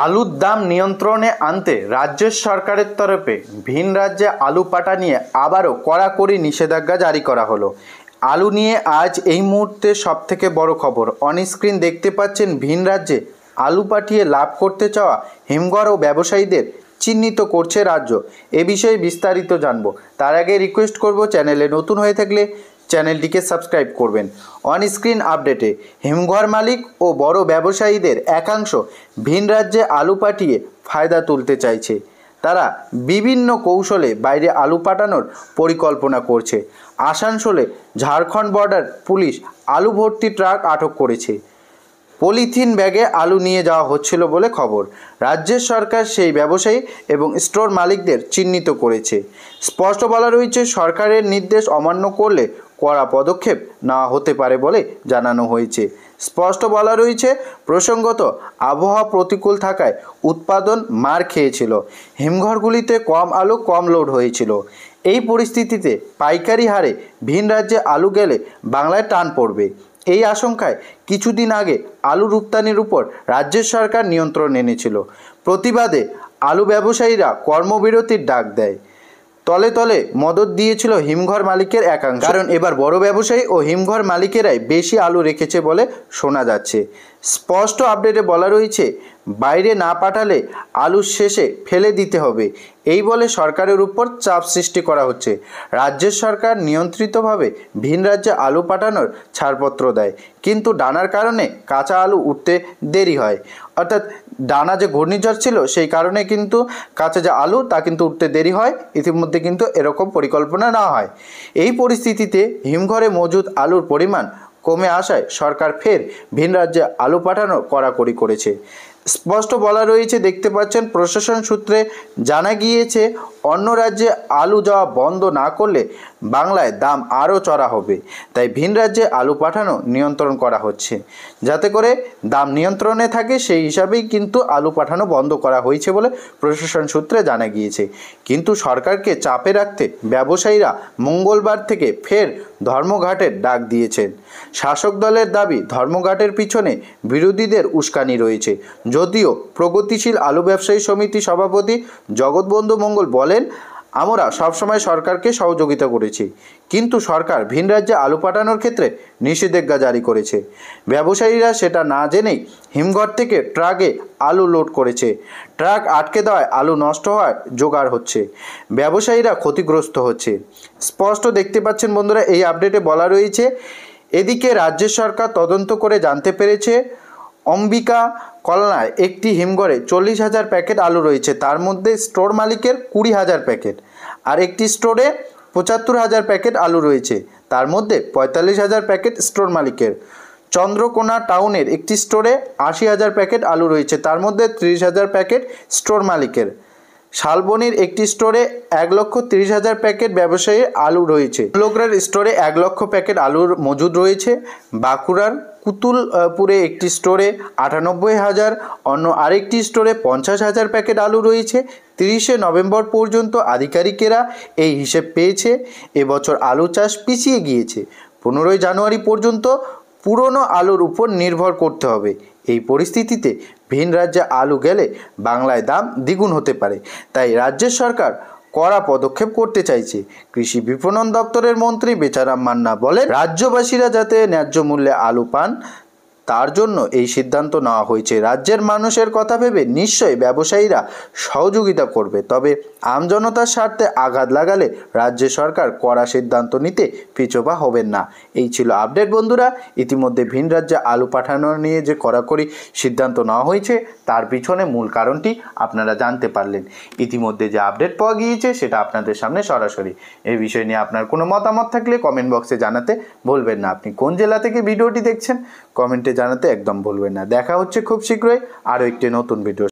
আলুর দাম নিয়ন্ত্রণে আনতে রাজ্য সরকারের তরফে ভিন রাজ্যে আলু পাঠা নিয়ে আবারও কড়াকড়ি নিষেধাজ্ঞা জারি করা হলো। আলু নিয়ে আজ এই মুহূর্তে সবথেকে বড় খবর। অন স্ক্রিন দেখতে পাচ্ছেন ভিন রাজ্যে আলু পাঠিয়ে লাভ করতে চাওয়া হিমঘর ও ব্যবসায়ীদের চিহ্নিত করছে রাজ্য। এ বিষয়ে বিস্তারিত জানবো। তার আগে রিকোয়েস্ট করব, চ্যানেলে নতুন হয়ে থাকলে চ্যানেলটিকে সাবস্ক্রাইব করবেন। অন স্ক্রিন আপডেটে হিমঘর মালিক ও বড় ব্যবসায়ীদের একাংশ ভিন রাজ্যে আলু পাঠিয়ে ফায়দা তুলতে চাইছে। তারা বিভিন্ন কৌশলে বাইরে আলু পাঠানোর পরিকল্পনা করছে। আসানসোলে ঝাড়খণ্ড বর্ডার পুলিশ আলু ভর্তি ট্রাক আটক করেছে। পলিথিন ব্যাগে আলু নিয়ে যাওয়া হচ্ছিল বলে খবর। রাজ্যের সরকার সেই ব্যবসায়ী এবং স্টোর মালিকদের চিহ্নিত করেছে। স্পষ্ট বলা রয়েছে, সরকারের নির্দেশ অমান্য করলে কড়া পদক্ষেপ নেওয়া হতে পারে বলে জানানো হয়েছে। স্পষ্ট বলা রয়েছে, প্রসঙ্গত আবহাওয়া প্রতিকূল থাকায় উৎপাদন মার খেয়েছিল। হিমঘরগুলিতে কম আলু কম লোড হয়েছিল। এই পরিস্থিতিতে পাইকারি হারে ভিন রাজ্যে আলু গেলে বাংলায় টান পড়বে। এই আশঙ্কায় কিছুদিন আগে আলু রপ্তানির উপর রাজ্যের সরকার নিয়ন্ত্রণ এনেছিল। প্রতিবাদে আলু ব্যবসায়ীরা কর্মবিরতির ডাক দেয়। তলে তলে মদত দিয়েছিল হিমঘর মালিকের একাংশ। কারণ এবার বড় ব্যবসায়ী ও হিমঘর মালিকেরাই বেশি আলু রেখেছে বলে শোনা যাচ্ছে। স্পষ্ট আপডেটে বলা রয়েছে, বাইরে না পাঠালে আলু শেষে ফেলে দিতে হবে, এই বলে সরকারের উপর চাপ সৃষ্টি করা হচ্ছে। রাজ্যের সরকার নিয়ন্ত্রিতভাবে ভিন রাজ্যে আলু পাঠানোর ছাড়পত্র দেয়, কিন্তু ডানার কারণে কাঁচা আলু উঠতে দেরি হয়। অর্থাৎ ডানা যে ঘূর্ণিঝড় ছিল সেই কারণে কিন্তু কাঁচা যে আলু তা কিন্তু উঠতে দেরি হয়। ইতিমধ্যে কিন্তু এরকম পরিকল্পনা নেওয়া হয়। এই পরিস্থিতিতে হিমঘরে মজুদ আলুর পরিমাণ কমে আসায় সরকার ফের ভিন রাজ্যে আলু পাঠানো কড়াকড়ি করেছে। স্পষ্ট বলা রয়েছে, দেখতে পাচ্ছেন প্রশাসন সূত্রে জানা গিয়েছে, অন্য রাজ্যে আলু যাওয়া বন্ধ না করলে বাংলায় দাম আরও চড়া হবে। তাই ভিন রাজ্যে আলু পাঠানো নিয়ন্ত্রণ করা হচ্ছে। যাতে করে দাম নিয়ন্ত্রণে থাকে সেই হিসাবেই কিন্তু আলু পাঠানো বন্ধ করা হয়েছে বলে প্রশাসন সূত্রে জানা গিয়েছে। কিন্তু সরকারকে চাপে রাখতে ব্যবসায়ীরা মঙ্গলবার থেকে ফের ধর্মঘটের ডাক দিয়েছেন। শাসক দলের দাবি, ধর্মঘটের পিছনে বিরোধীদের উস্কানি রয়েছে। যদিও প্রগতিশীল আলু ব্যবসায়ী সমিতি সভাপতি জগৎবন্ধু মঙ্গল বলেন, আমরা সবসময় সরকারকে সহযোগিতা করেছি, কিন্তু সরকার ভিন রাজ্যে আলু পাঠানোর ক্ষেত্রে নিষেধাজ্ঞা জারি করেছে। ব্যবসায়ীরা সেটা না জেনেই হিমঘর থেকে ট্রাকে আলু লোড করেছে। ট্রাক আটকে দেওয়ায় আলু নষ্ট হওয়ার জোগাড় হচ্ছে, ব্যবসায়ীরা ক্ষতিগ্রস্ত হচ্ছে। স্পষ্ট দেখতে পাচ্ছেন বন্ধুরা, এই আপডেটে বলা রয়েছে। এদিকে রাজ্য সরকার তদন্ত করে জানতে পেরেছে, অম্বিকা কলনায় একটি হিমঘরে 40,000 প্যাকেট আলু রয়েছে। তার মধ্যে স্টোর মালিকের 20,000 প্যাকেট, আর একটি স্টোরে 75,000 প্যাকেট আলু রয়েছে। তার মধ্যে 45,000 প্যাকেট স্টোর মালিকের। চন্দ্রকোনা টাউনের একটি স্টোরে 80,000 প্যাকেট আলু রয়েছে। তার মধ্যে 30,000 প্যাকেট স্টোর মালিকের। শালবনির একটি স্টোরে 1,30,000 প্যাকেট ব্যবসায়ীর আলু রয়েছে। লোকরার স্টোরে 1 লক্ষ প্যাকেট আলুর মজুদ রয়েছে। বাঁকুড়ার কুতুলপুরে একটি স্টোরে 98,000, অন্য আরেকটি স্টোরে 50,000 প্যাকেট আলু রয়েছে। 30শে নভেম্বর পর্যন্ত আধিকারিকেরা এই হিসেব পেয়েছে। এবছর আলু চাষ পিছিয়ে গিয়েছে। 15ই জানুয়ারি পর্যন্ত পুরনো আলুর উপর নির্ভর করতে হবে। এই পরিস্থিতিতে ভিন রাজ্যে আলু গেলে বাংলায় দাম দ্বিগুণ হতে পারে। তাই রাজ্যের সরকার কড়া পদক্ষেপ করতে চাইছে। কৃষি বিপণন দপ্তরের মন্ত্রী বেচারাম মান্না বলেন, রাজ্যবাসীরা যাতে ন্যায্য মূল্যে আলু পান তার জন্য এই সিদ্ধান্ত নেওয়া হয়েছে। রাজ্যের মানুষের কথা ভেবে নিশ্চয়ই ব্যবসায়ীরা সহযোগিতা করবে, তবে আমজনতার স্বার্থে আঘাত লাগালে রাজ্য সরকার কড়া সিদ্ধান্ত নিতে পিছপা হবেন না। এই ছিল আপডেট বন্ধুরা। ইতিমধ্যে ভিন রাজ্যে আলু পাঠানো নিয়ে যে কড়াকড়ি সিদ্ধান্ত নেওয়া হয়েছে তার পিছনে মূল কারণটি আপনারা জানতে পারলেন। ইতিমধ্যে যে আপডেট পাওয়া গিয়েছে সেটা আপনাদের সামনে সরাসরি। এই বিষয় নিয়ে আপনার কোনো মতামত থাকলে কমেন্ট বক্সে জানাতে ভুলবেন না। আপনি কোন জেলা থেকে ভিডিওটি দেখছেন কমেন্টে জানাতে একদম ভুলবেন না। দেখা হচ্ছে খুব শীঘ্রই আরও একটি নতুন ভিডিও।